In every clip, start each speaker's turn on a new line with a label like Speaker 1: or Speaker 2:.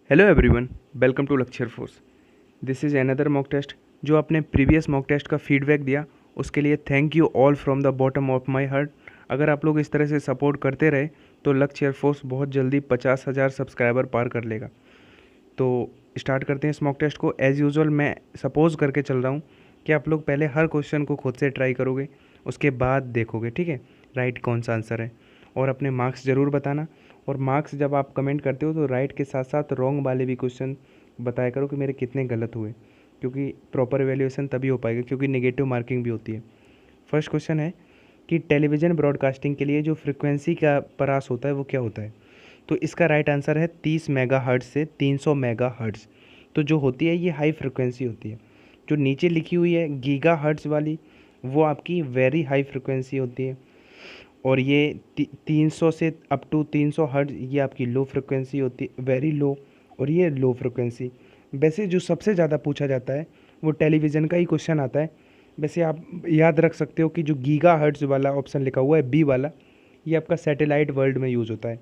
Speaker 1: Hello everyone, welcome to Lakshya Force. This is another mock test. जो आपने previous mock test का feedback दिया उसके लिए thank you all from the bottom of my heart. अगर आप लोग इस तरह से सपोर्ट करते रहे तो लक्ष्य फोर्स बहुत जल्दी 50,000 सब्सक्राइबर पार कर लेगा। तो स्टार्ट करते हैं इस मॉक टेस्ट को। एज़ यूजुअल मैं सपोज करके चल रहा हूँ कि आप लोग पहले हर क्वेश्चन को खुद से ट्राई करोगे, उसके बाद देखोगे, ठीक है, राइट कौन सा आंसर है। और अपने मार्क्स ज़रूर बताना। और मार्क्स जब आप कमेंट करते हो तो राइट के साथ साथ रॉन्ग वाले भी क्वेश्चन बताया करो कि मेरे कितने गलत हुए, क्योंकि प्रॉपर एवेल्यूएशन तभी हो पाएगा, क्योंकि नेगेटिव मार्किंग भी होती है। फर्स्ट क्वेश्चन है कि टेलीविज़न ब्रॉडकास्टिंग के लिए जो फ्रिक्वेंसी का परास होता है वो क्या होता है। तो इसका राइट आंसर है 30 मेगाहर्ट्ज़ से 300 मेगाहर्ट्ज़। तो जो होती है ये हाई फ्रिक्वेंसी होती है। जो नीचे लिखी हुई है गीगाहर्ट्ज़ वाली वो आपकी वेरी हाई फ्रिक्वेंसी होती है। और ये 300 से अप टू 300 हर्ट्ज़ ये आपकी लो फ्रिक्वेंसी होती है, वेरी लो। और ये लो फ्रिक्वेंसी। वैसे जो सबसे ज़्यादा पूछा जाता है वो टेलीविज़न का ही क्वेश्चन आता है। वैसे आप याद रख सकते हो कि जो गीगा हर्ट्ज़ वाला ऑप्शन लिखा हुआ है बी वाला, ये आपका सैटेलाइट वर्ल्ड में यूज़ होता है।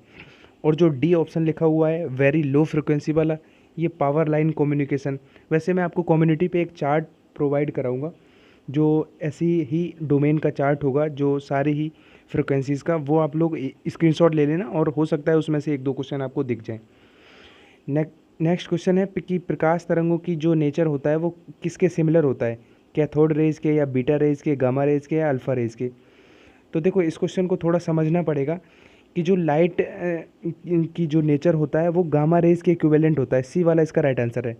Speaker 1: और जो डी ऑप्शन लिखा हुआ है वेरी लो फ्रिक्वेंसी वाला, ये पावर लाइन कम्युनिकेशन। वैसे मैं आपको कम्युनिटी पे एक चार्ट प्रोवाइड कराऊंगा जो ऐसी ही डोमेन का चार्ट होगा, जो सारी ही फ्रिक्वेंसीज़ का, वो आप लोग स्क्रीनशॉट ले लेना और हो सकता है उसमें से एक दो क्वेश्चन आपको दिख जाए। नेक्स्ट क्वेश्चन है कि प्रकाश तरंगों की जो नेचर होता है वो किसके सिमिलर होता है, कैथोड रेज के या बीटा रेज के, गामा रेज के या अल्फ़ा रेज के। तो देखो इस क्वेश्चन को थोड़ा समझना पड़ेगा कि जो लाइट की जो नेचर होता है वो गामा रेज के इक्विवेलेंट होता है। सी वाला इसका राइट आंसर है।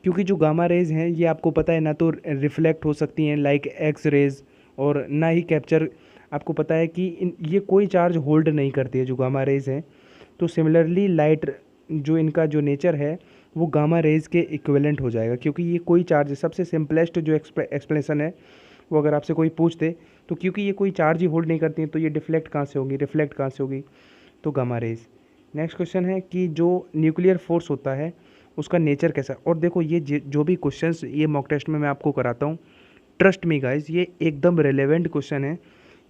Speaker 1: क्योंकि जो गामा रेज हैं ये आपको पता है ना तो रिफ्लेक्ट हो सकती हैं लाइक एक्स रेज, और ना ही कैप्चर। आपको पता है कि ये कोई चार्ज होल्ड नहीं करती है जो गामा रेज हैं। तो सिमिलरली लाइट जो इनका जो नेचर है वो गामा रेज के इक्विवेलेंट हो जाएगा, क्योंकि ये कोई चार्ज, सबसे सिंपलेस्ट जो एक्सप्लेनेशन है वो अगर आपसे कोई पूछते तो क्योंकि ये कोई चार्ज ही होल्ड नहीं करती हैं तो ये डिफ्लेक्ट कहाँ से होगी, रिफ्लेक्ट कहाँ से होगी, तो गामा रेज। नेक्स्ट क्वेश्चन है कि जो न्यूक्लियर फोर्स होता है उसका नेचर कैसा। और देखो ये जो भी क्वेश्चंस ये मॉक टेस्ट में मैं आपको कराता हूँ, ट्रस्ट मी गाइज ये एकदम रेलेवेंट क्वेश्चन है।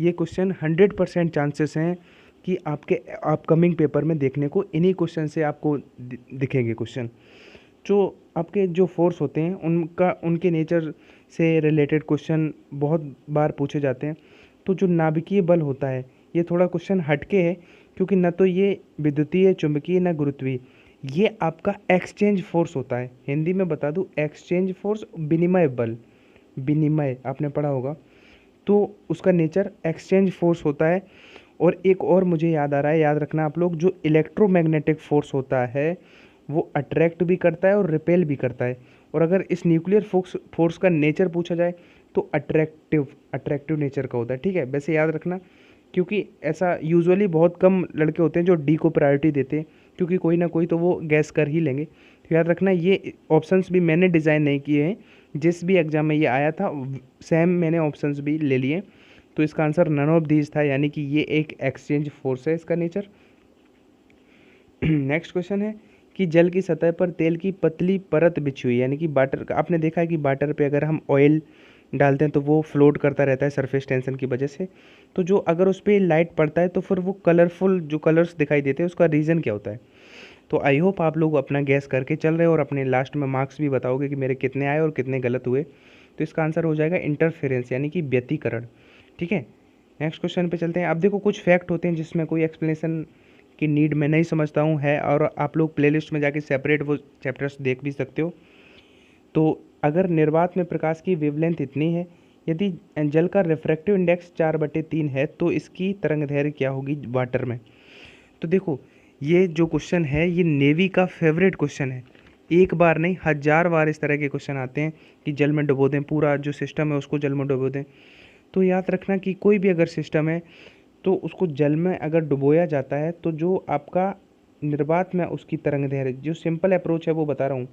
Speaker 1: ये क्वेश्चन 100% चांसेस हैं कि आपके अपकमिंग पेपर में देखने को इन्हीं क्वेश्चन से आपको दिखेंगे क्वेश्चन। जो आपके जो फोर्स होते हैं उनका, उनके नेचर से रिलेटेड क्वेश्चन बहुत बार पूछे जाते हैं। तो जो नाभिकीय बल होता है ये थोड़ा क्वेश्चन हटके है, क्योंकि न तो ये विद्युतीय, चुंबकीय, न गुरुत्वीय, ये आपका एक्सचेंज फोर्स होता है। हिंदी में बता दूं, एक्सचेंज फोर्स, विनिमय बल, विनिमय आपने पढ़ा होगा, तो उसका नेचर एक्सचेंज फोर्स होता है। और एक और मुझे याद आ रहा है, याद रखना आप लोग, जो इलेक्ट्रोमैग्नेटिक फोर्स होता है वो अट्रैक्ट भी करता है और रिपेल भी करता है। और अगर इस न्यूक्लियर फोर्स का नेचर पूछा जाए तो अट्रैक्टिव अट्रैक्टिव नेचर का होता है, ठीक है। वैसे याद रखना, क्योंकि ऐसा यूजुअली बहुत कम लड़के होते हैं जो डी को प्रायोरिटी देते हैं, क्योंकि कोई ना कोई तो वो गैस कर ही लेंगे। तो याद रखना ये ऑप्शंस भी मैंने डिज़ाइन नहीं किए हैं, जिस भी एग्ज़ाम में ये आया था सेम मैंने ऑप्शंस भी ले लिए। तो इसका आंसर नन ऑफ दीज था, यानी कि ये एक एक्सचेंज फोर्स है इसका नेचर। नेक्स्ट क्वेश्चन है कि जल की सतह पर तेल की पतली परत बिछी हुई, यानी कि बाटर। आपने देखा है कि बाटर पे अगर हम ऑयल डालते हैं तो वो फ्लोट करता रहता है सरफेस टेंशन की वजह से। तो जो अगर उस पर लाइट पड़ता है तो फिर वो कलरफुल जो कलर्स दिखाई देते हैं उसका रीज़न क्या होता है। तो आई होप आप लोग अपना गैस करके चल रहे हो और अपने लास्ट में मार्क्स भी बताओगे कि मेरे कितने आए और कितने गलत हुए। तो इसका आंसर हो जाएगा इंटरफेरेंस, यानी कि व्यतिकरण, ठीक है। नेक्स्ट क्वेश्चन पे चलते हैं। अब देखो कुछ फैक्ट होते हैं जिसमें कोई एक्सप्लेनेशन की नीड मैं नहीं समझता हूँ है, और आप लोग प्लेलिस्ट में जाके सेपरेट वो चैप्टर्स देख भी सकते हो। तो अगर निर्वात में प्रकाश की वेवलेंथ इतनी है, यदि जल का रिफ्रैक्टिव इंडेक्स 4/3 है, तो इसकी तरंग दैर्घ्य क्या होगी वाटर में। तो देखो ये जो क्वेश्चन है ये नेवी का फेवरेट क्वेश्चन है। एक बार नहीं, 1000 बार इस तरह के क्वेश्चन आते हैं कि जल में डुबो दें, पूरा जो सिस्टम है उसको जल में डुबो दें। तो याद रखना कि कोई भी अगर सिस्टम है तो उसको जल में अगर डुबोया जाता है तो जो आपका निर्वात में उसकी तरंग दैर्घ्य, जो सिंपल अप्रोच है वो बता रहा हूँ,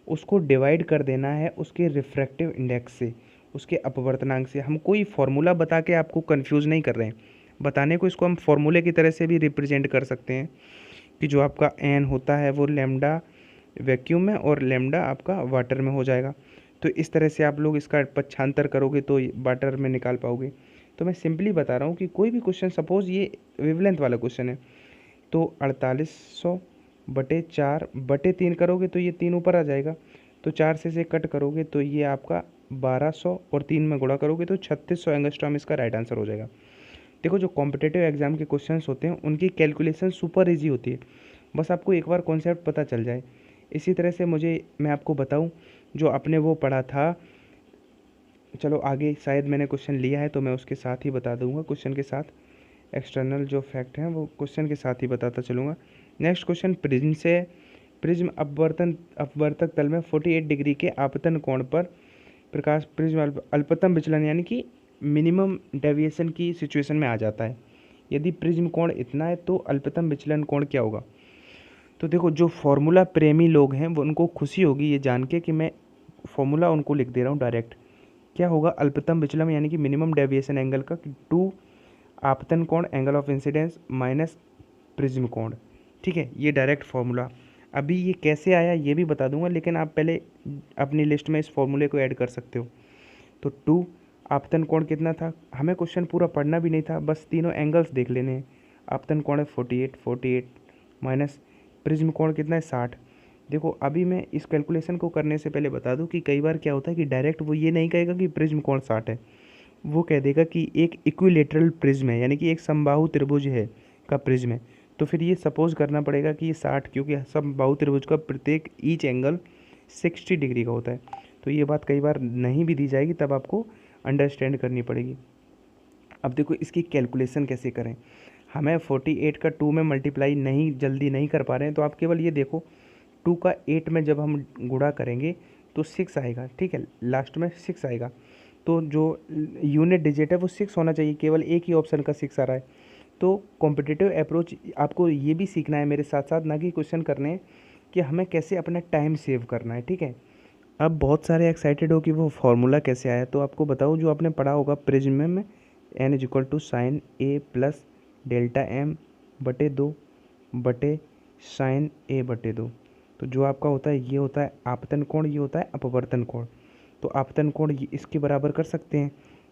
Speaker 1: उसको डिवाइड कर देना है उसके रिफ्रैक्टिव इंडेक्स से, उसके अपवर्तनांक से। हम कोई फार्मूला बता के आपको कंफ्यूज नहीं कर रहे हैं। बताने को इसको हम फार्मूले की तरह से भी रिप्रेजेंट कर सकते हैं कि जो आपका एन होता है वो लेमडा वैक्यूम में और लेमडा आपका वाटर में हो जाएगा। तो इस तरह से आप लोग इसका पक्षांतर करोगे तो वाटर में निकाल पाओगे। तो मैं सिंपली बता रहा हूँ कि कोई भी क्वेश्चन, सपोज़ ये वेवलेंथ वाला क्वेश्चन है, तो 4800 बटे 4/3 करोगे तो ये 3 ऊपर आ जाएगा, तो 4 से कट करोगे तो ये आपका 1200 और 3 में गुणा करोगे तो 3600 एंगस्ट्रॉम इसका राइट आंसर हो जाएगा। देखो जो कॉम्पिटिटिव एग्जाम के क्वेश्चंस होते हैं उनकी कैलकुलेशन सुपर इजी होती है, बस आपको एक बार कॉन्सेप्ट पता चल जाए। इसी तरह से मैं आपको बताऊं जो आपने वो पढ़ा था, चलो आगे शायद मैंने क्वेश्चन लिया है तो मैं उसके साथ ही बता दूंगा, क्वेश्चन के साथ एक्सटर्नल जो फैक्ट हैं वो क्वेश्चन के साथ ही बताता चलूँगा। नेक्स्ट क्वेश्चन प्रिज्म से है। प्रिज्म अपवर्तक तल में 48 डिग्री के आपतन कोण पर प्रकाश प्रिज्म अल्पतम विचलन यानी कि मिनिमम डेविएशन की सिचुएशन में आ जाता है। यदि प्रिज्म कोण इतना है तो अल्पतम विचलन कोण क्या होगा। तो देखो जो फॉर्मूला प्रेमी लोग हैं वो उनको खुशी होगी ये जान के कि मैं फॉर्मूला उनको लिख दे रहा हूँ डायरेक्ट। क्या होगा अल्पतम विचलन यानी कि मिनिमम डेविएशन एंगल का 2 आपतन कोण angle of incidence minus prism कोण। ठीक है, ये डायरेक्ट फॉर्मूला। अभी ये कैसे आया ये भी बता दूंगा, लेकिन आप पहले अपनी लिस्ट में इस फॉर्मूले को ऐड कर सकते हो। तो 2 आपतन कोण कितना था, हमें क्वेश्चन पूरा पढ़ना भी नहीं था, बस तीनों एंगल्स देख लेने हैं। आपतन कोण है 48 माइनस प्रिज्म कोण कितना है 60। देखो अभी मैं इस कैलकुलेशन को करने से पहले बता दूं कि कई बार क्या होता है कि डायरेक्ट वो ये नहीं कहेगा कि प्रिज्म कोण 60 है, वो कह देगा कि एक इक्विलेटरल प्रिज्म है यानी कि एक समबाहु त्रिभुज है का प्रिज्म है। तो फिर ये सपोज करना पड़ेगा कि ये 60, क्योंकि समबाहु त्रिभुज का प्रत्येक ईच एंगल 60 डिग्री का होता है। तो ये बात कई बार नहीं भी दी जाएगी, तब आपको अंडरस्टैंड करनी पड़ेगी। अब देखो इसकी कैलकुलेशन कैसे करें। हमें 48 का 2 में मल्टीप्लाई जल्दी नहीं कर पा रहे हैं, तो आप केवल ये देखो 2 का 8 में जब हम गुणा करेंगे तो 6 आएगा। ठीक है, लास्ट में 6 आएगा, तो जो यूनिट डिजिट है वो 6 होना चाहिए, केवल एक ही ऑप्शन का 6 आ रहा है। तो कॉम्पिटिटिव अप्रोच आपको ये भी सीखना है मेरे साथ साथ, ना कि क्वेश्चन करने हैं कि हमें कैसे अपना टाइम सेव करना है। ठीक है, अब बहुत सारे एक्साइटेड हो कि वो फार्मूला कैसे आया, तो आपको बताऊँ जो आपने पढ़ा होगा प्रिज्म में n = sin a plus delta m बटे 2 बटे sin a बटे 2। तो जो आपका होता है ये होता है आपतन कोण, ये होता है अपवर्तन कोण। तो आपतन कोण इसके बराबर कर सकते हैं,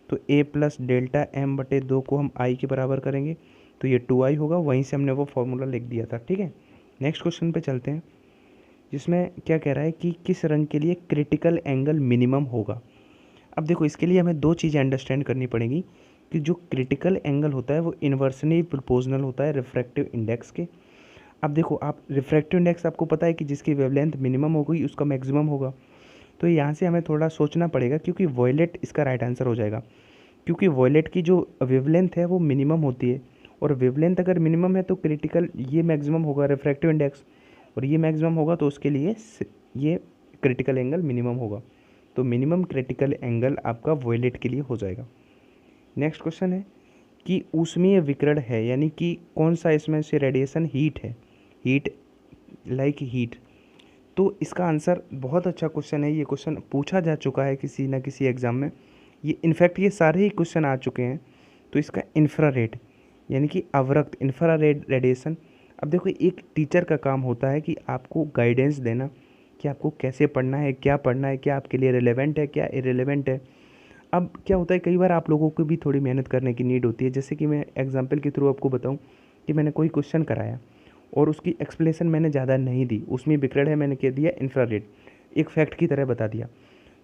Speaker 1: तो a प्लस डेल्टा m बटे 2 को हम i के बराबर करेंगे तो ये 2i होगा, वहीं से हमने वो फॉर्मूला लिख दिया था। ठीक है, नेक्स्ट क्वेश्चन पे चलते हैं, जिसमें क्या कह रहा है कि किस रंग के लिए क्रिटिकल एंगल मिनिमम होगा। अब देखो इसके लिए हमें दो चीज़ें अंडरस्टैंड करनी पड़ेगी कि जो क्रिटिकल एंगल होता है वो इन्वर्सली प्रोपोर्शनल होता है रिफ्रैक्टिव इंडेक्स के। अब देखो आप रिफ्रैक्टिव इंडेक्स आपको पता है कि जिसकी वेवलेंथ मिनिमम होगी उसका मैक्सिमम होगा। तो यहाँ से हमें थोड़ा सोचना पड़ेगा, क्योंकि वॉयलेट इसका राइट आंसर हो जाएगा, क्योंकि वॉयलेट की जो वेवलेंथ है वो मिनिमम होती है, और वेवलेंथ अगर मिनिमम है तो क्रिटिकल ये मैक्सिमम होगा रिफ्रैक्टिव इंडेक्स, और ये मैक्सिमम होगा तो उसके लिए ये क्रिटिकल एंगल मिनिमम होगा। तो मिनिमम क्रिटिकल एंगल आपका वॉयलेट के लिए हो जाएगा। नेक्स्ट क्वेश्चन है कि ऊष्मीय विकिरण है, यानी कि कौन सा इसमें से रेडिएशन हीट है, हीट लाइक हीट। तो इसका आंसर बहुत अच्छा क्वेश्चन है, ये क्वेश्चन पूछा जा चुका है किसी ना किसी एग्ज़ाम में, ये इनफैक्ट ये सारे ही क्वेश्चन आ चुके हैं। तो इसका इंफ्रारेड यानी कि अवरक्त इंफ्रारेड रेडिएशन। अब देखो एक टीचर का काम होता है कि आपको गाइडेंस देना कि आपको कैसे पढ़ना है, क्या पढ़ना है, क्या आपके लिए रिलेवेंट है, क्या इरेलीवेंट है। अब क्या होता है कई बार आप लोगों को भी थोड़ी मेहनत करने की नीड होती है, जैसे कि मैं एग्जांपल के थ्रू आपको बताऊं कि मैंने कोई क्वेश्चन कराया और उसकी एक्सप्लेनेशन मैंने ज़्यादा नहीं दी, उसमें विकिरण है मैंने कह दिया इंफ्रारेड, एक फैक्ट की तरह बता दिया।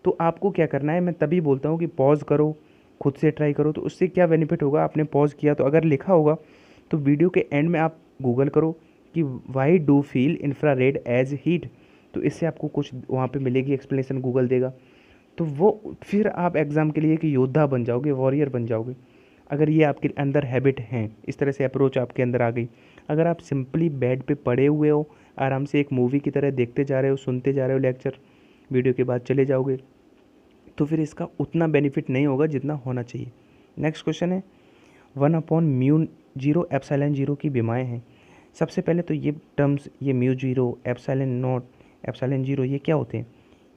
Speaker 1: तो आपको क्या करना है, मैं तभी बोलता हूँ कि पॉज करो, खुद से ट्राई करो। तो उससे क्या बेनिफिट होगा, आपने पॉज किया तो अगर लिखा होगा तो वीडियो के एंड में आप गूगल करो कि why do feel infrared as heat, तो इससे आपको कुछ वहाँ पे मिलेगी एक्सप्लेनेशन, गूगल देगा। तो वो फिर आप एग्ज़ाम के लिए एक योद्धा बन जाओगे, वॉरियर बन जाओगे, अगर ये आपके अंदर हैबिट हैं, इस तरह से अप्रोच आपके अंदर आ गई। अगर आप सिंपली बेड पे पड़े हुए हो, आराम से एक मूवी की तरह देखते जा रहे हो, सुनते जा रहे हो लेक्चर, वीडियो के बाद चले जाओगे, तो फिर इसका उतना बेनिफिट नहीं होगा जितना होना चाहिए। नेक्स्ट क्वेश्चन है 1/μ0 एप्सिलॉन 0 की विमाएँ हैं। सबसे पहले तो ये टर्म्स, ये μ0 एप्सिलॉन नॉट एप्सिलॉन 0 ये क्या होते हैं,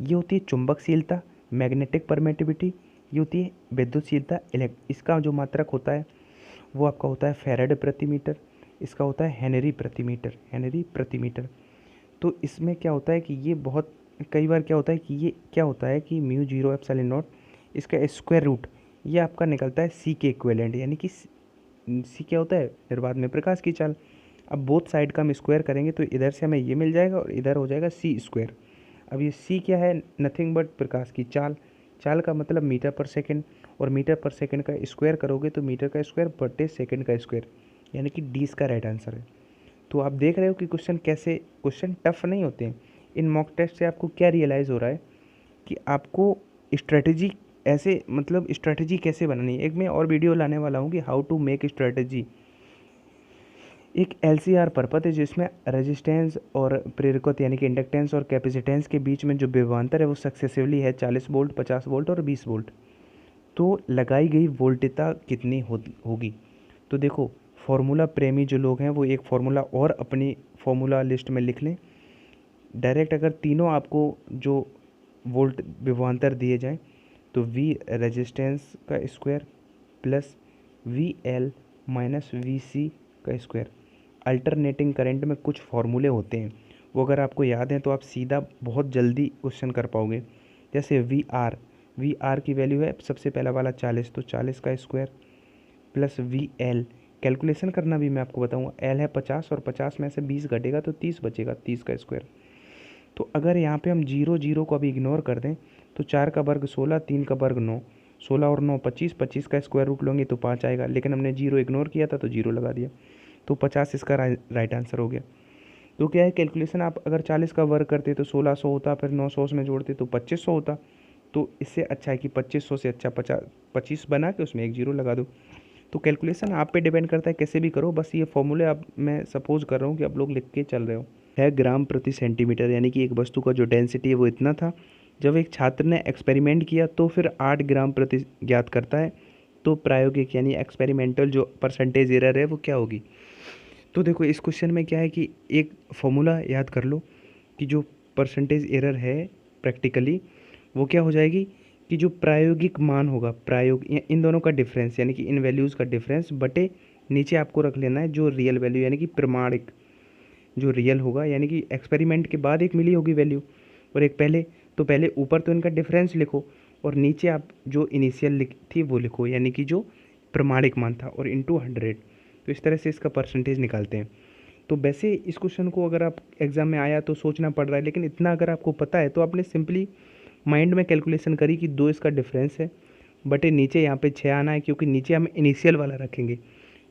Speaker 1: ये होती है चुंबकशीलता, मैग्नेटिक परमिटिविटी, ये होती है विद्युतशीलता। इसका जो मात्रक होता है वो आपका होता है फैराड प्रति मीटर, इसका होता है हेनरी प्रति मीटर। तो इसमें क्या होता है कि ये बहुत कई बार क्या होता है कि ये क्या होता है कि μ0 एप्सिलॉन नॉट इसका स्क्वायर रूट ये आपका निकलता है सी के इक्विवेलेंट, यानी कि सी क्या होता है निर्वात में प्रकाश की चाल, अब बोथ साइड का हम स्क्वायर करेंगे तो इधर से हमें ये मिल जाएगा और इधर हो जाएगा सी स्क्वायर। अब ये सी क्या है, नथिंग बट प्रकाश की चाल। चाल का मतलब मीटर पर सेकंड, और मीटर पर सेकंड का स्क्वायर करोगे तो मीटर का स्क्वायर बटे सेकंड का स्क्वायर, यानी कि डी इसका राइट आंसर है। तो आप देख रहे हो कि क्वेश्चन टफ नहीं होते हैं। इन मॉक टेस्ट से आपको क्या रियलाइज़ हो रहा है कि आपको स्ट्रेटजी ऐसे मतलब स्ट्रेटजी कैसे बनानी है। एक मैं और वीडियो लाने वाला हूँ कि हाउ टू मेक स्ट्रेटजी। एक LCR पर्पथ है जिसमें रेजिस्टेंस और प्रेरकत्व यानी कि इंडक्टेंस और कैपेसिटेंस के बीच में जो विभवांतर है वो सक्सेसिवली है 40 वोल्ट, 50 वोल्ट और 20 वोल्ट। तो लगाई गई वोल्टेजता कितनी होगी। तो देखो फार्मूला प्रेमी जो लोग हैं वो एक फार्मूला और अपनी फार्मूला लिस्ट में लिख लें। डायरेक्ट अगर तीनों आपको जो वोल्ट विभवांतर दिए जाएं तो V रेजिस्टेंस का square plus VL minus VC का स्क्वायर। अल्टरनेटिंग करंट में कुछ फार्मूले होते हैं, वो अगर आपको याद हैं तो आप सीधा बहुत जल्दी क्वेश्चन कर पाओगे। जैसे वी आर की वैल्यू है सबसे पहला वाला 40, तो 40 का स्क्वायर प्लस VL। कैलकुलेशन करना भी मैं आपको बताऊंगा। L है 50 और 50 में से 20 घटेगा तो 30 बचेगा, 30 का स्क्वायर। तो अगर यहाँ पे हम 0 को अभी इग्नोर कर दें तो 4 का वर्ग 16, 3 का वर्ग 9, 16 और 9 25, 25 का स्क्वायर रूट लोगे तो 5 आएगा, लेकिन हमने 0 इग्नोर किया था तो 0 लगा दिया, तो 50 इसका राइट आंसर हो गया। तो क्या है कैलकुलेशन, आप अगर 40 का वर्ग करते तो 1600 होता, फिर 900 में जोड़ते तो 2500 होता। तो इससे अच्छा है कि 2500 से अच्छा 25 बना के उसमें एक 0 लगा दो। तो कैलकुलेशन आप पे डिपेंड करता है, कैसे भी करो, बस ये फॉर्मूले आप मैं सपोज कर रहा हूँ कि आप लोग लिख के चल रहे हो। है ग्राम प्रति सेंटीमीटर, यानी कि एक वस्तु का जो डेंसिटी है वो इतना था। जब एक छात्र ने एक्सपेरिमेंट किया तो फिर 8 ग्राम प्रति ज्ञात करता है, तो प्रायोगिक यानी एक्सपेरिमेंटल जो परसेंटेज एरर है वो क्या होगी। तो देखो इस क्वेश्चन में क्या है कि एक फॉर्मूला याद कर लो कि जो परसेंटेज एरर है प्रैक्टिकली वो क्या हो जाएगी कि जो प्रायोगिक मान होगा, इन दोनों का डिफरेंस यानी कि इन वैल्यूज़ का डिफरेंस बटे नीचे आपको रख लेना है जो रियल वैल्यू यानी कि प्रमाणिक जो रियल होगा, यानी कि एक्सपेरिमेंट के बाद एक मिली होगी वैल्यू और एक पहले, तो पहले ऊपर तो इनका डिफरेंस लिखो और नीचे आप जो इनिशियल थी वो लिखो, यानी कि जो प्रमाणिक मान था, और इंटू 100। तो इस तरह से इसका परसेंटेज निकालते हैं। तो वैसे इस क्वेश्चन को अगर आप एग्ज़ाम में आया तो सोचना पड़ रहा है, लेकिन इतना अगर आपको पता है तो आपने सिंपली माइंड में कैलकुलेशन करी कि 2 इसका डिफरेंस है बटे नीचे यहाँ पे 6 आना है, क्योंकि नीचे हम इनिशियल वाला रखेंगे।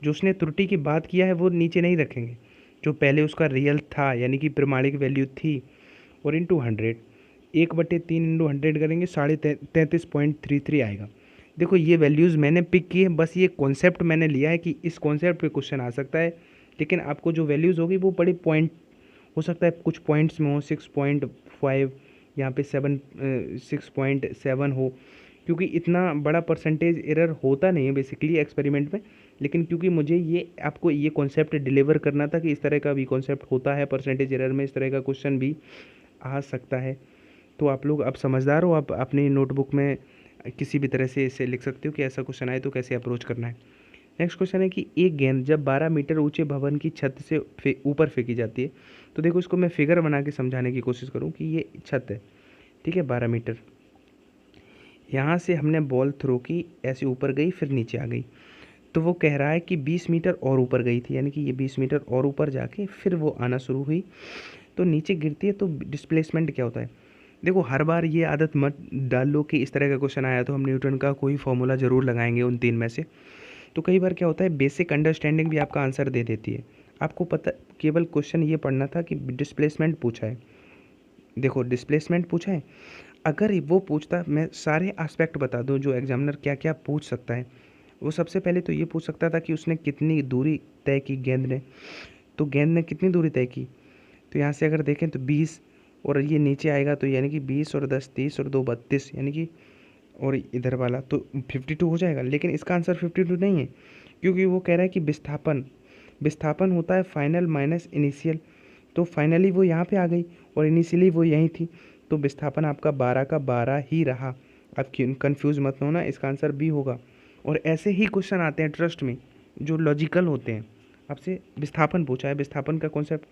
Speaker 1: जो उसने त्रुटि की बात किया है वो नीचे नहीं रखेंगे, जो पहले उसका रियल था यानी कि प्रमाणिक वैल्यू थी, और इंटू 100। 1/3 इंटू 100 करेंगे 33.33 आएगा। देखो ये वैल्यूज़ मैंने पिक की है, बस ये कॉन्सेप्ट मैंने लिया है कि इस कॉन्सेप्ट पे क्वेश्चन आ सकता है, लेकिन आपको जो वैल्यूज़ होगी वो बड़ी पॉइंट हो सकता है, कुछ पॉइंट्स में हो 6.5, यहाँ पे 6.7 हो, क्योंकि इतना बड़ा परसेंटेज एरर होता नहीं है बेसिकली एक्सपेरिमेंट में। लेकिन क्योंकि मुझे ये आपको ये कॉन्सेप्ट डिलीवर करना था कि इस तरह का भी कॉन्सेप्ट होता है परसेंटेज एरर में, इस तरह का क्वेश्चन भी आ सकता है। तो आप लोग अब समझदार हो, आप अपनी नोटबुक में किसी भी तरह से इसे लिख सकते हो कि ऐसा क्वेश्चन आए तो कैसे अप्रोच करना है। नेक्स्ट क्वेश्चन है कि एक गेंद जब 12 मीटर ऊंचे भवन की छत से ऊपर फेंकी जाती है। तो देखो इसको मैं फिगर बना के समझाने की कोशिश करूँ कि ये छत है, ठीक है, 12 मीटर। यहाँ से हमने बॉल थ्रो की, ऐसे ऊपर गई फिर नीचे आ गई, तो वो कह रहा है कि 20 मीटर और ऊपर गई थी, यानी कि ये 20 मीटर और ऊपर जाके फिर वो आना शुरू हुई, तो नीचे गिरती है तो डिस्प्लेसमेंट क्या होता है। देखो हर बार ये आदत मत डाल लो कि इस तरह का क्वेश्चन आया तो हम न्यूटन का कोई फॉर्मूला ज़रूर लगाएंगे उन 3 में से। तो कई बार क्या होता है बेसिक अंडरस्टैंडिंग भी आपका आंसर दे देती है। आपको पता केवल क्वेश्चन ये पढ़ना था कि डिस्प्लेसमेंट पूछा है। देखो डिस्प्लेसमेंट पूछा है, अगर वो पूछता, मैं सारे एस्पेक्ट बता दूं जो एग्जामिनर क्या क्या पूछ सकता है। वो सबसे पहले तो ये पूछ सकता था कि उसने कितनी दूरी तय की गेंद ने, तो गेंद ने कितनी दूरी तय की, तो यहाँ से अगर देखें तो 20, और ये नीचे आएगा तो यानी कि 20 और 10 30 और 2 32, यानी कि और इधर वाला तो 52 हो जाएगा। लेकिन इसका आंसर 52 नहीं है, क्योंकि वो कह रहा है कि विस्थापन होता है फाइनल माइनस इनिशियल, तो फाइनली वो यहाँ पे आ गई और इनिशियली वो यहीं थी, तो विस्थापन आपका 12 का 12 ही रहा। आप कंफ्यूज मत होना, इसका आंसर बी होगा। और ऐसे ही क्वेश्चन आते हैं ट्रस्ट में जो लॉजिकल होते हैं। आपसे विस्थापन पूछा है, विस्थापन का कॉन्सेप्ट,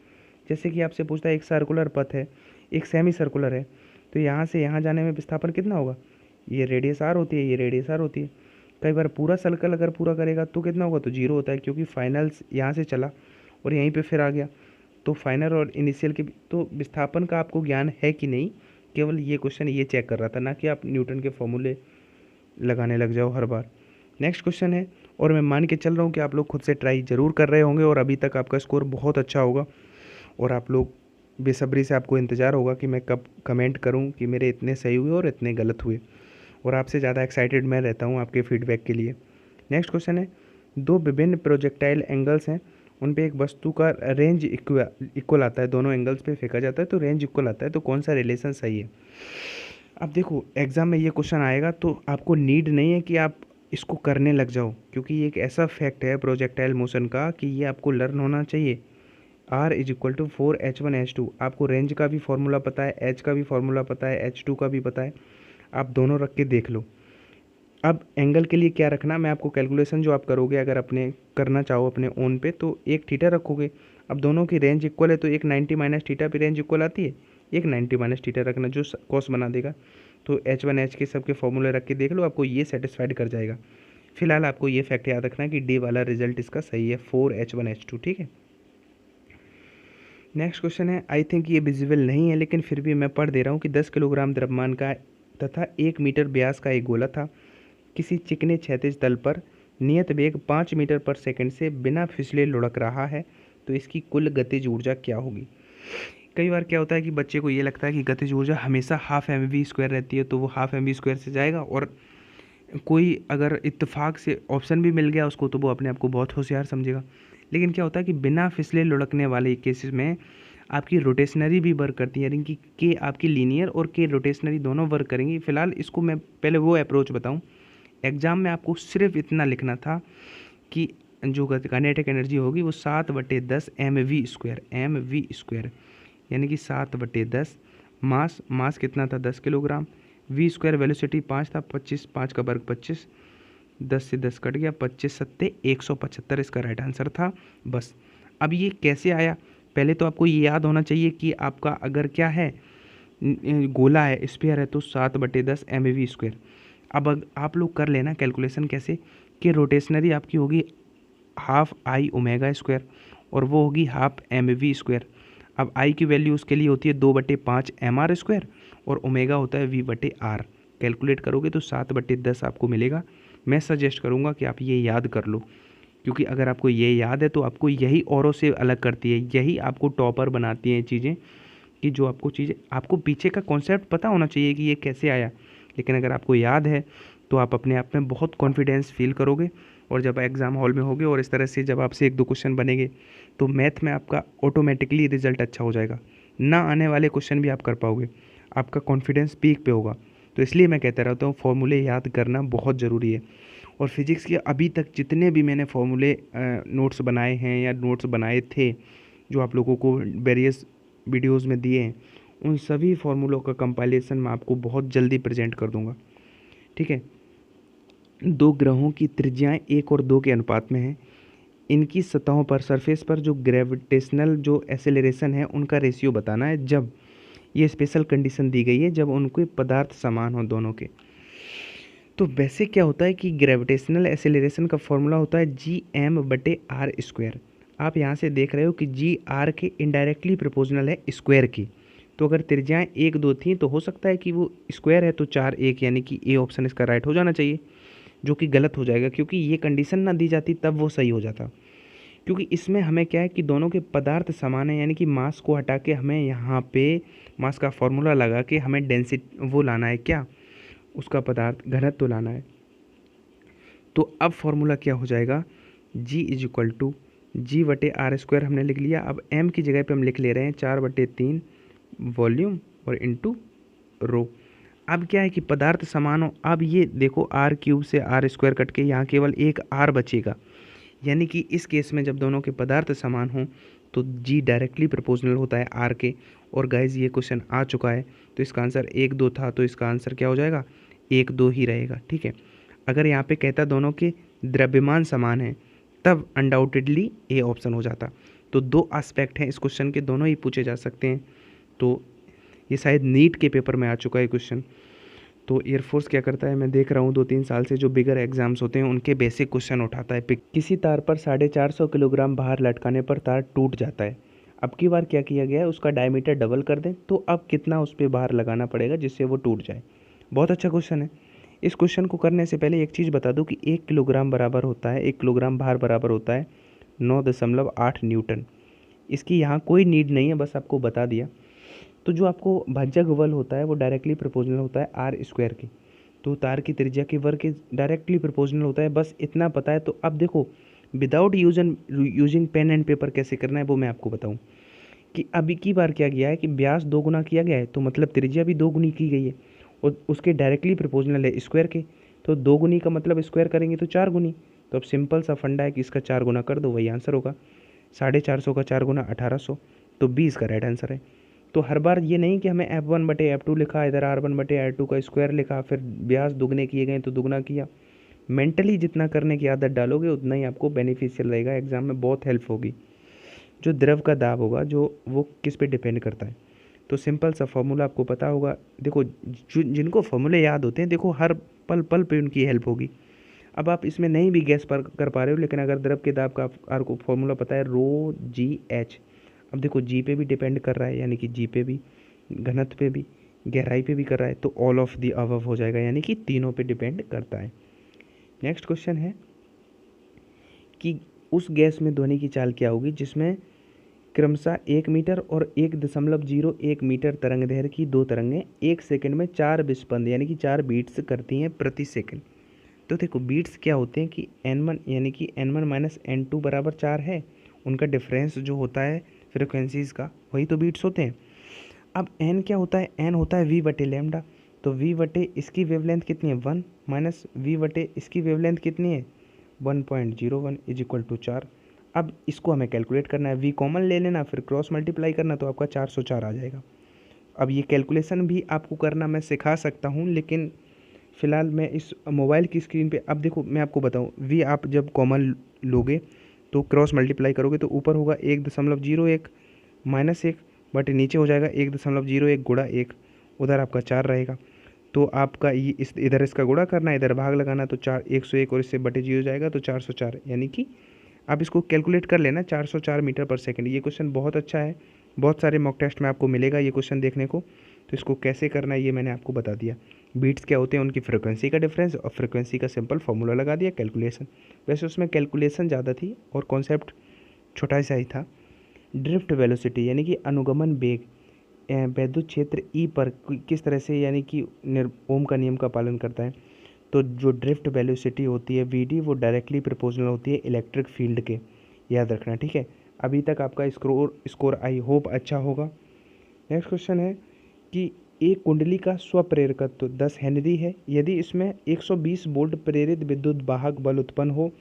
Speaker 1: जैसे कि आपसे पूछता है एक सर्कुलर पथ है, एक सेमी सर्कुलर है, तो यहाँ से यहाँ जाने में विस्थापन कितना होगा, ये रेडियस आर होती है, ये रेडियस आर होती है। कई बार पूरा सर्कल अगर पूरा करेगा तो कितना होगा, तो 0 होता है, क्योंकि फाइनल्स यहाँ से चला और यहीं पे फिर आ गया। तो फाइनल और इनिशियल के तो विस्थापन का आपको ज्ञान है कि नहीं, केवल ये क्वेश्चन ये चेक कर रहा था, ना कि आप न्यूटन के फॉर्मूले लगाने लग जाओ हर बार। नेक्स्ट क्वेश्चन है, और मैं मान के चल रहा हूँ कि आप लोग खुद से ट्राई ज़रूर कर रहे होंगे और अभी तक आपका स्कोर बहुत अच्छा होगा, और आप लोग बेसब्री से आपको इंतज़ार होगा कि मैं कब कमेंट करूं कि मेरे इतने सही हुए और इतने गलत हुए, और आपसे ज़्यादा एक्साइटेड मैं रहता हूं आपके फीडबैक के लिए। नेक्स्ट क्वेश्चन है, दो विभिन्न प्रोजेक्टाइल एंगल्स हैं, उन पे एक वस्तु का रेंज इक्वल आता है, दोनों एंगल्स पे फेंका जाता है तो रेंज इक्वल आता है, तो कौन सा रिलेशन सही है। अब देखो एग्ज़ाम में ये क्वेश्चन आएगा तो आपको नीड नहीं है कि आप इसको करने लग जाओ, क्योंकि ये एक ऐसा फैक्ट है प्रोजेक्टाइल मोशन का कि ये आपको लर्न होना चाहिए। R=4H1H2, आपको रेंज का भी फॉर्मूला पता है, H का भी फॉर्मूला पता है, H2 का भी पता है, आप दोनों रख के देख लो। अब एंगल के लिए क्या रखना, मैं आपको कैलकुलेशन जो आप करोगे अगर अपने करना चाहो अपने ओन पे, तो एक थीटा रखोगे। अब दोनों की रेंज इक्वल है तो एक 90 माइनस थीटा पे रेंज इक्वल आती है, एक 90 माइनस थीटा रखना जो कॉस बना देगा। तो H1H के सबके फॉर्मूले रख के देख लो, आपको ये सेटिस्फाइड कर जाएगा। फिलहाल आपको ये फैक्ट याद रखना है कि डी वाला रिजल्ट इसका सही है, 4H1H2, ठीक है। नेक्स्ट क्वेश्चन है, आई थिंक ये विजिबल नहीं है लेकिन फिर भी मैं पढ़ दे रहा हूँ कि 10 किलोग्राम द्रव्यमान का तथा 1 मीटर व्यास का एक गोला था, किसी चिकने क्षैतिज तल पर नियत वेग 5 मीटर पर सेकंड से बिना फिसले लुढ़क रहा है, तो इसकी कुल गतिज ऊर्जा क्या होगी। कई बार क्या होता है कि बच्चे को ये लगता है कि गतिज ऊर्जा हमेशा हाफ mv² रहती है, तो वो हाफ mv² से जाएगा, और कोई अगर इत्तेफाक से ऑप्शन भी मिल गया उसको तो वो अपने आप को बहुत होशियार समझेगा। लेकिन क्या होता है कि बिना फिसले लुढ़कने वाले केसेस में आपकी रोटेशनरी भी वर्क करती है, यानी कि के आपकी लीनियर और के रोटेशनरी दोनों वर्क करेंगी। फिलहाल इसको मैं पहले वो अप्रोच बताऊं, एग्जाम में आपको सिर्फ इतना लिखना था कि जो काइनेटिक एनर्जी होगी वो 7/10 mv², यानी कि 7/10। मास कितना था, 10 किलोग्राम। v², वेलोसिटी 5 था, 25, 5 का वर्ग 25, 10 से 10 कट गया, 25 सत्ते 175 इसका राइट आंसर था। बस अब ये कैसे आया, पहले तो आपको ये याद होना चाहिए कि आपका अगर क्या है गोला है, स्फीयर है, तो 7/10 mv²। अब आप लोग कर लेना कैलकुलेशन कैसे, कि रोटेशनरी आपकी होगी हाफ आई ओमेगा स्क्वायर और वो होगी हाफ mv²। अब आई की वैल्यू उसके लिए होती है 2/5 mr², और ओमेगा होता है v/r। कैलकुलेट करोगे तो 7/10 आपको मिलेगा। मैं सजेस्ट करूँगा कि आप ये याद कर लो, क्योंकि अगर आपको ये याद है तो आपको यही औरों से अलग करती है, यही आपको टॉपर बनाती हैं चीज़ें, कि जो आपको चीज़ें आपको पीछे का कॉन्सेप्ट पता होना चाहिए कि ये कैसे आया, लेकिन अगर आपको याद है तो आप अपने आप में बहुत कॉन्फिडेंस फील करोगे, और जब एग्ज़ाम हॉल में होगे और इस तरह से जब आपसे 1-2 क्वेश्चन बनेंगे तो मैथ में आपका ऑटोमेटिकली रिजल्ट अच्छा हो जाएगा, ना आने वाले क्वेश्चन भी आप कर पाओगे, आपका कॉन्फिडेंस पीक पे होगा। तो इसलिए मैं कहता रहता हूँ फॉर्मूले याद करना बहुत ज़रूरी है। और फिज़िक्स के अभी तक जितने भी मैंने फॉर्मूले नोट्स बनाए हैं या नोट्स बनाए थे जो आप लोगों को वेरियस वीडियोज़ में दिए हैं, उन सभी फार्मूलों का कंपाइलेशन मैं आपको बहुत जल्दी प्रेजेंट कर दूंगा, ठीक है। 2 ग्रहों की त्रिज्याएं 1 और 2 के अनुपात में हैं, इनकी सतहों पर सरफेस पर जो ग्रेविटेशनल जो एक्सेलरेशन है उनका रेशियो बताना है, जब ये स्पेशल कंडीशन दी गई है जब उनके पदार्थ समान हो दोनों के। तो वैसे क्या होता है कि ग्रेविटेशनल एक्सेलरेशन का फॉर्मूला होता है gm/r²। आप यहाँ से देख रहे हो कि g r के इनडायरेक्टली प्रोपोर्शनल है स्क्वायर की, तो अगर त्रिज्याएं 1, 2 थी तो हो सकता है कि वो स्क्वायर है, तो 4, 1 यानी कि ए ऑप्शन इसका राइट हो जाना चाहिए, जो कि गलत हो जाएगा क्योंकि ये कंडीशन ना दी जाती तब वो सही हो जाता। क्योंकि इसमें हमें क्या है कि दोनों के पदार्थ समान है, यानी कि मास को हटा के हमें यहाँ पे मास का फॉर्मूला लगा के हमें डेंसिटी वो लाना है, क्या उसका पदार्थ घनत्व तो लाना है। तो अब फॉर्मूला क्या हो जाएगा, g=g/r² हमने लिख लिया। अब m की जगह पे हम लिख ले रहे हैं 4/3 वॉल्यूम और इंटू रो। अब क्या है कि पदार्थ समान हो, अब ये देखो r³ से r² कट के यहाँ केवल एक r बचेगा, यानी कि इस केस में जब दोनों के पदार्थ समान हों तो g डायरेक्टली प्रोपोर्शनल होता है r के। और गाइज ये क्वेश्चन आ चुका है, तो इसका आंसर 1, 2 था, तो इसका आंसर क्या हो जाएगा 1, 2 ही रहेगा, ठीक है। अगर यहाँ पे कहता दोनों के द्रव्यमान समान है तब अनडाउटेडली ए ऑप्शन हो जाता। तो 2 एस्पेक्ट हैं इस क्वेश्चन के, दोनों ही पूछे जा सकते हैं, तो ये शायद नीट के पेपर में आ चुका है क्वेश्चन। तो एयरफोर्स क्या करता है, मैं देख रहा हूँ 2-3 साल से जो बिगर एग्जाम्स होते हैं उनके बेसिक क्वेश्चन उठाता है। किसी तार पर 450 किलोग्राम भार लटकाने पर तार टूट जाता है। अब की बार क्या किया गया है, उसका डायमीटर डबल कर दें तो अब कितना उस पर भार लगाना पड़ेगा जिससे वो टूट जाए। बहुत अच्छा क्वेश्चन है। इस क्वेश्चन को करने से पहले एक चीज़ बता दूं कि 1 किलोग्राम बराबर होता है, 1 किलोग्राम भार बराबर होता है 9.8 न्यूटन। इसकी यहाँ कोई नीड नहीं है, बस आपको बता दिया। तो जो आपको भाज्य बल होता है वो डायरेक्टली प्रोपोर्शनल होता है आर स्क्वायर के। तो तार की त्रिज्या के वर्ग के डायरेक्टली प्रोपोर्शनल होता है, बस इतना पता है। तो अब देखो without using pen and paper कैसे करना है वो मैं आपको बताऊं कि अभी की बार क्या किया है कि व्यास 2 गुना किया गया है, तो मतलब त्रिज्या भी 2 गुनी की गई है और उसके डायरेक्टली प्रोपोर्शनल है स्क्वायर के। तो 2 गुनी का मतलब स्क्वायर करेंगे तो 4 गुनी। तो अब सिंपल सा फंडा है कि इसका 4 गुना कर दो, वही आंसर होगा। 450 का 4 गुना 1800, तो 20 का राइट आंसर है। तो हर बार ये नहीं कि हमें F1/F2 लिखा, इधर R1/R2 का स्क्वायर लिखा, फिर व्यास दुगने किए गए तो दुगना किया। मेंटली जितना करने की आदत डालोगे उतना ही आपको बेनिफिशियल रहेगा, एग्जाम में बहुत हेल्प होगी। जो द्रव का दाब होगा जो वो किस पे डिपेंड करता है, तो सिंपल सा फॉर्मूला आपको पता होगा। देखो जिनको फॉर्मूले याद होते हैं, देखो हर पल पल पे उनकी हेल्प होगी। अब आप इसमें नहीं भी गैस पर कर पा रहे हो, लेकिन अगर द्रव के दाब का आपको फॉर्मूला पता है ρGH। अब देखो जी पे भी डिपेंड कर रहा है, यानी कि जी पे भी, घनत्व पे भी, गहराई पे भी कर रहा है, तो ऑल ऑफ दी अबव हो जाएगा, यानी कि तीनों पे डिपेंड करता है। नेक्स्ट क्वेश्चन है कि उस गैस में ध्वनि की चाल क्या होगी जिसमें क्रमशः 1 मीटर और 1.01 मीटर तरंग दैर्घ्य की दो तरंगें 1 सेकंड में 4 विस्पंद यानी कि 4 बीट्स करती हैं प्रति सेकंड। तो देखो बीट्स क्या होते हैं कि n1 यानी कि n1 माइनस n2 बराबर 4 है, उनका डिफरेंस जो होता है फ्रिक्वेंसीज का, वही तो बीट्स होते हैं। अब n क्या होता है, n होता है v/λ। तो v/ इसकी वेवलेंथ कितनी है 1 माइनस v/ इसकी वेवलेंथ कितनी है 1.01 इज इक्वल टू 4। अब इसको हमें कैलकुलेट करना है, v कॉमन ले लेना, फिर क्रॉस मल्टीप्लाई करना, तो आपका 404 आ जाएगा। अब ये कैलकुलेशन भी आपको करना मैं सिखा सकता हूँ, लेकिन फ़िलहाल मैं इस मोबाइल की स्क्रीन पे, अब देखो मैं आपको बताऊँ, v आप जब कॉमन लोगे तो क्रॉस मल्टीप्लाई करोगे तो ऊपर होगा 1.01 माइनस 1, बट नीचे हो जाएगा 1.01 गुणा 1, उधर आपका 4 रहेगा। तो आपका ये इधर इसका गुणा करना है, इधर भाग लगाना, तो 101 और इससे बटे 0 जाएगा तो 404, यानी कि आप इसको कैलकुलेट कर लेना 404 मीटर पर सेकंड। ये क्वेश्चन बहुत अच्छा है, बहुत सारे मॉक टेस्ट में आपको मिलेगा ये क्वेश्चन देखने को। तो इसको कैसे करना है ये मैंने आपको बता दिया। बीट्स क्या होते हैं, उनकी फ्रिक्वेंसी का डिफरेंस, और फ्रिक्वेंसी का सिंपल फार्मूला लगा दिया, कैलकुलेशन। वैसे उसमें कैलकुलेशन ज़्यादा थी और कॉन्सेप्ट छोटा सा ही था। ड्रिफ्ट वेलोसिटी यानी कि अनुगमन वेग वैद्युत क्षेत्र ई पर किस तरह से, यानी कि ओम का नियम का पालन करता है। तो जो ड्रिफ्ट वेलोसिटी होती है वीडी, वो डायरेक्टली प्रोपोर्शनल होती है इलेक्ट्रिक फील्ड के, याद रखना, ठीक है। अभी तक आपका स्कोर आई होप अच्छा होगा। नेक्स्ट क्वेश्चन है कि एक कुंडली का स्वप्रेरकत्व 10 हेनरी है। यदि इसमें 120 वोल्ट प्रेरित विद्युत वाहक बल उत्पन्न हो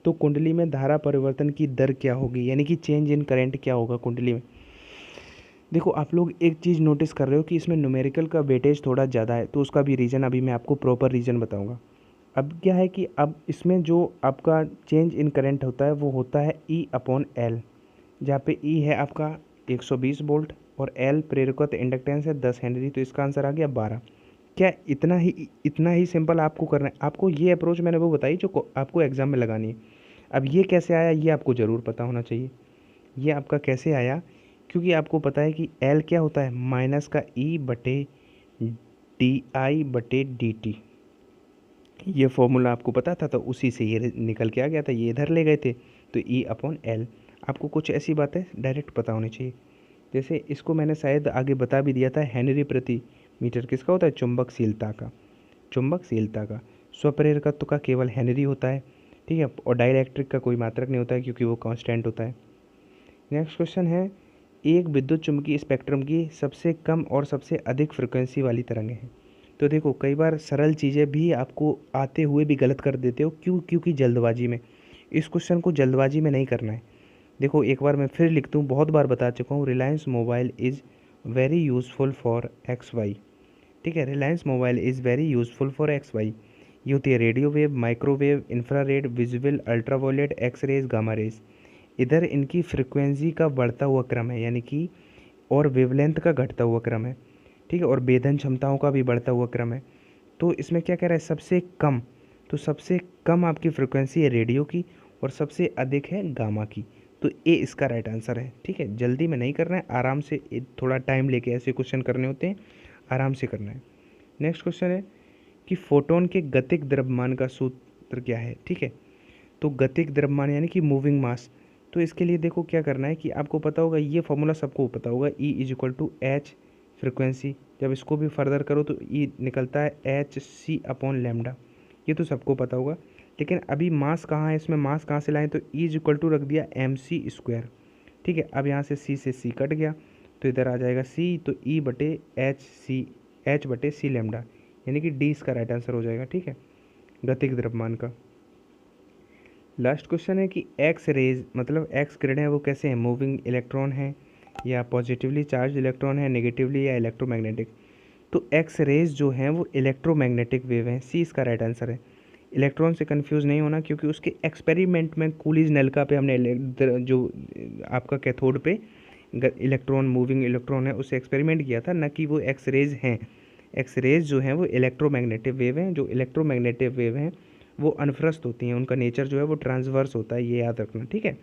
Speaker 1: तो कुंडली में धारा परिवर्तन की दर क्या होगी, यानी कि चेंज इन करंट क्या होगा कुंडली में। देखो आप लोग एक चीज़ नोटिस कर रहे हो कि इसमें न्यूमेरिकल का वेटेज थोड़ा ज़्यादा है, तो उसका भी रीज़न अभी मैं आपको प्रॉपर रीज़न बताऊंगा। अब क्या है कि अब इसमें जो आपका चेंज इन करंट होता है वो होता है E/L, जहाँ पे E है आपका 120 वोल्ट और L प्रेरकत्व इंडक्टेंस है 10 हेनरी, तो इसका आंसर आ गया 12। क्या इतना ही सिंपल आपको करना है। आपको ये अप्रोच मैंने वो बताई जो आपको एग्ज़ाम में लगानी है। अब ये कैसे आया ये आपको ज़रूर पता होना चाहिए। ये आपका कैसे आया, क्योंकि आपको पता है कि L क्या होता है, माइनस का E/DI/dt। ये फॉर्मूला आपको पता था, तो उसी से ये निकल के आ गया था, ये इधर ले गए थे, तो E/L। आपको कुछ ऐसी बातें डायरेक्ट पता होनी चाहिए। जैसे इसको मैंने शायद आगे बता भी दिया था, हेनरी प्रति मीटर किसका होता है, चुंबकशीलता का। स्वप्रेरकत्व का केवल हेनरी होता है, ठीक है, और डाइलेक्ट्रिक का कोई मात्रक नहीं होता है क्योंकि वो कांस्टेंट होता है। नेक्स्ट क्वेश्चन है, एक विद्युत चुम्बकीय स्पेक्ट्रम की सबसे कम और सबसे अधिक फ्रिक्वेंसी वाली तरंगें हैं। तो देखो कई बार सरल चीज़ें भी आपको आते हुए भी गलत कर देते हो, क्योंकि जल्दबाजी में। इस क्वेश्चन को जल्दबाजी में नहीं करना है। देखो एक बार मैं फिर लिख दूँ, बहुत बार बता चुका हूँ, Reliance mobile is very useful for XY, ठीक है। Reliance mobile is very useful for XY। ये होती है radio wave, microwave, infrared, visual, ultraviolet, x-rays, gamma rays. इधर इनकी फ्रिक्वेंसी का बढ़ता हुआ क्रम है, यानी कि, और वेवलेंथ का घटता हुआ क्रम है, ठीक है, और भेदन क्षमताओं का भी बढ़ता हुआ क्रम है। तो इसमें क्या कह रहा है, सबसे कम, तो सबसे कम आपकी फ्रिक्वेंसी है रेडियो की और सबसे अधिक है गामा की। तो ए इसका राइट आंसर है। ठीक है, जल्दी में नहीं करना है, आराम से थोड़ा टाइम लेके ऐसे क्वेश्चन करने होते हैं, आराम से करना है। नेक्स्ट क्वेश्चन है कि फोटोन के गतिक द्रव्यमान का सूत्र क्या है। ठीक है, तो गतिक द्रव्यमान यानी कि मूविंग मास। तो इसके लिए देखो क्या करना है कि आपको पता होगा, ये फॉर्मूला सबको पता होगा, E is equal to h frequency, जब इसको भी फर्दर करो तो E निकलता है एच सी अपॉन लैम्डा, ये तो सबको पता होगा। लेकिन अभी मास कहाँ है, इसमें मास कहाँ से लाएं, तो E इज इक्वल टू रख दिया एम सी स्क्वायर। ठीक है, अब यहाँ से C से C कट गया तो इधर आ जाएगा C, तो E बटे एच बटे सी लैम्डा, यानी कि D इसका राइट आंसर हो जाएगा। ठीक है, गतिक द्रव्यमान का। लास्ट क्वेश्चन है कि एक्स रेज मतलब एक्स किरणें हैं वो कैसे हैं, मूविंग इलेक्ट्रॉन है या पॉजिटिवली चार्ज इलेक्ट्रॉन है, नेगेटिवली या इलेक्ट्रोमैग्नेटिक। तो एक्स रेज जो हैं वो इलेक्ट्रोमैग्नेटिक वेव हैं, सी इसका राइट आंसर है। इलेक्ट्रॉन से कंफ्यूज नहीं होना, क्योंकि उसके एक्सपेरिमेंट में कूलिज नलका पे हमने जो आपका कैथोड पे इलेक्ट्रॉन मूविंग इलेक्ट्रॉन है उससे एक्सपेरिमेंट किया था, न कि वो एक्स रेज हैं। एक्स रेज जो हैं वो इलेक्ट्रोमैग्नेटिक वेव हैं, जो इलेक्ट्रोमैग्नेटिक वेव हैं वो अनफ्रस्त होती हैं, उनका नेचर जो है वो ट्रांसवर्स होता है, ये याद रखना। ठीक है,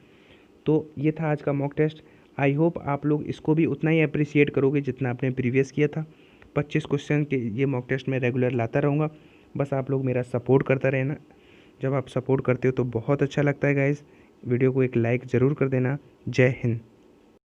Speaker 1: तो ये था आज का मॉक टेस्ट। आई होप आप लोग इसको भी उतना ही अप्रिशिएट करोगे जितना आपने प्रीवियस किया था। 25 क्वेश्चन के ये मॉक टेस्ट मैं रेगुलर लाता रहूँगा, बस आप लोग मेरा सपोर्ट करता रहना। जब आप सपोर्ट करते हो तो बहुत अच्छा लगता है गाइज़। वीडियो को एक लाइक ज़रूर कर देना। जय हिंद।